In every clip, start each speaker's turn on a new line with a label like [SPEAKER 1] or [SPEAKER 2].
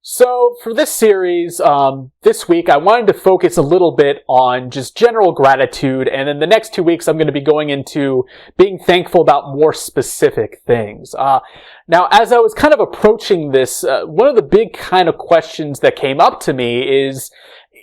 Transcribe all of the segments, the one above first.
[SPEAKER 1] So for this series, this week, I wanted to focus a little bit on just general gratitude, and in the next 2 weeks, I'm going to be going into being thankful about more specific things. Now, as I was kind of approaching this, one of the big kind of questions that came up to me is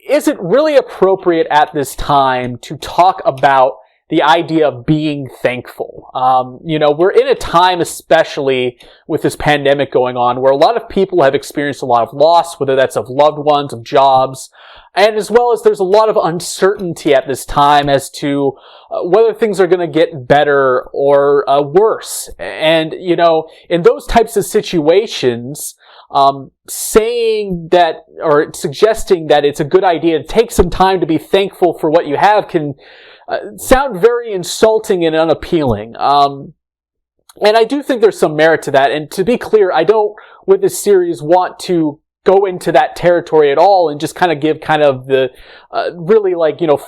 [SPEAKER 1] it really appropriate at this time to talk about the idea of being thankful? We're in a time, especially with this pandemic going on, where a lot of people have experienced a lot of loss, whether that's of loved ones, of jobs, and as well as there's a lot of uncertainty at this time as to whether things are going to get better or worse. And, in those types of situations, saying that or suggesting that it's a good idea to take some time to be thankful for what you have can sound very insulting and unappealing. And I do think there's some merit to that. And to be clear, I don't, with this series, want to go into that territory at all and just kind of give kind of the really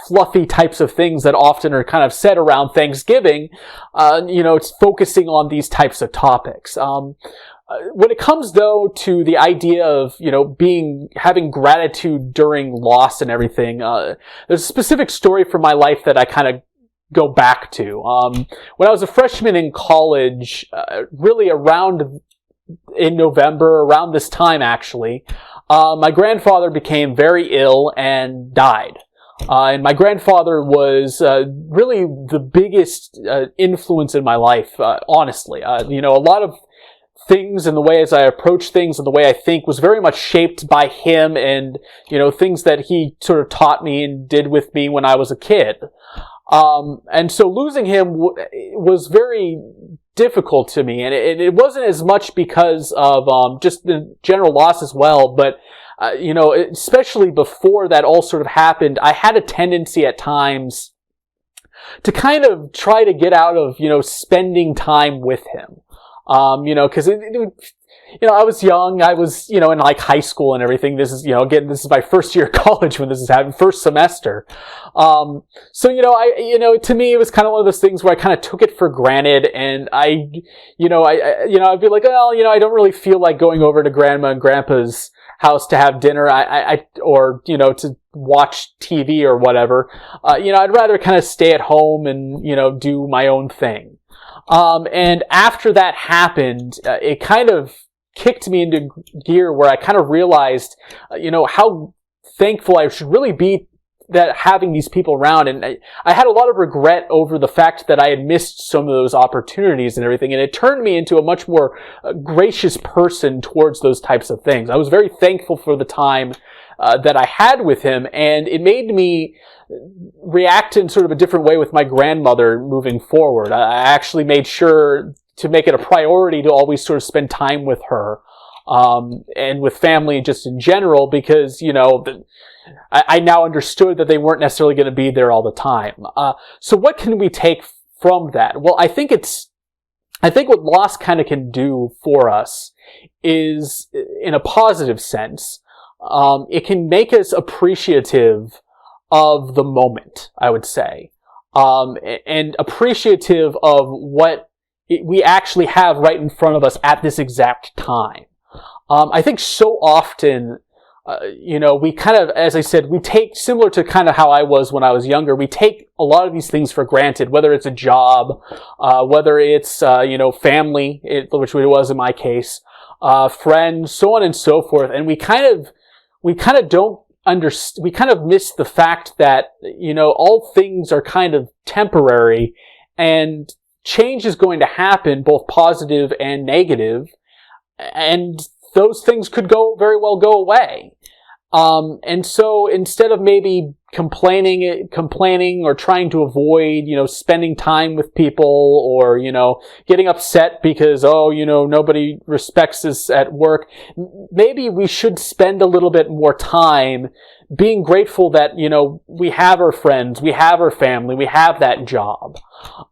[SPEAKER 1] fluffy types of things that often are kind of said around Thanksgiving. It's focusing on these types of topics. When it comes, though, to the idea of, having gratitude during loss and everything, there's a specific story from my life that I kind of go back to. When I was a freshman in college, really in November, around this time, actually, my grandfather became very ill and died. And my grandfather was really the biggest influence in my life, honestly. A lot of things and the way as I approach things and the way I think was very much shaped by him and, things that he sort of taught me and did with me when I was a kid. And so losing him was very difficult to me. And it wasn't as much because of just the general loss as well, but especially before that all sort of happened, I had a tendency at times to kind of try to get out of, spending time with him. Cause I was young, I was, in like high school and everything. This is, this is my first year of college when this is happening, first semester. To me, it was kind of one of those things where I kind of took it for granted. And I'd be like, well, I don't really feel like going over to grandma and grandpa's house to have dinner, or to watch TV or whatever. I'd rather kind of stay at home and, do my own thing. And after that happened, it kind of kicked me into gear where I kind of realized, how thankful I should really be that having these people around. And I had a lot of regret over the fact that I had missed some of those opportunities and everything. And it turned me into a much more gracious person towards those types of things. I was very thankful for the time that I had with him, and it made me react in sort of a different way with my grandmother moving forward. I actually made sure to make it a priority to always sort of spend time with her, and with family just in general, because, I now understood that they weren't necessarily going to be there all the time. So what can we take from that? Well, I think what loss kind of can do for us is, in a positive sense, it can make us appreciative of the moment, I would say, and appreciative of what we actually have right in front of us at this exact time. I think so often, we kind of, as I said, we take, similar to kind of how I was when I was younger, we take a lot of these things for granted, whether it's a job, whether it's, family, which it was in my case, friends, so on and so forth. And we kind of don't understand, we kind of miss the fact that, all things are kind of temporary and change is going to happen, both positive and negative. And those things could very well go away. And so instead of maybe complaining or trying to avoid, spending time with people, or, getting upset because, nobody respects us at work, maybe we should spend a little bit more time being grateful that, we have our friends, we have our family, we have that job,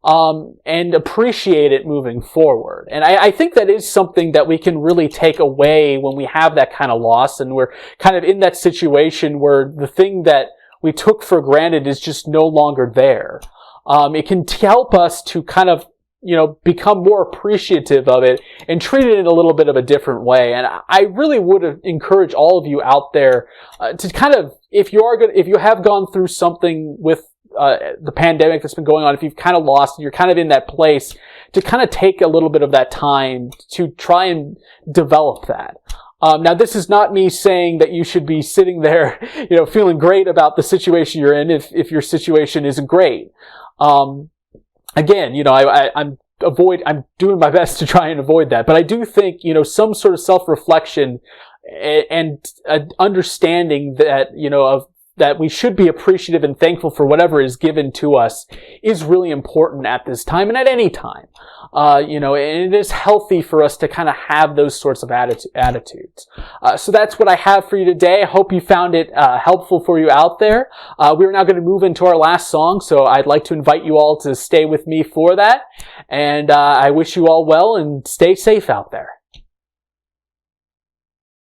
[SPEAKER 1] and appreciate it moving forward. And I think that is something that we can really take away when we have that kind of loss, and we're kind of in that situation where the thing that we took for granted is just no longer there. It can help us to kind of, become more appreciative of it and treat it in a little bit of a different way. And I really would encourage all of you out there to kind of, if you have gone through something with the pandemic that's been going on, if you've kind of lost, you're kind of in that place, to kind of take a little bit of that time to try and develop that. Now, this is not me saying that you should be sitting there, feeling great about the situation you're in if your situation isn't great. Again, I'm doing my best to try and avoid that, but I do think, some sort of self-reflection and understanding that, that we should be appreciative and thankful for whatever is given to us is really important at this time and at any time. And it is healthy for us to kind of have those sorts of attitudes. So that's what I have for you today. I hope you found it helpful for you out there. We're now going to move into our last song, so I'd like to invite you all to stay with me for that. And I wish you all well and stay safe out there.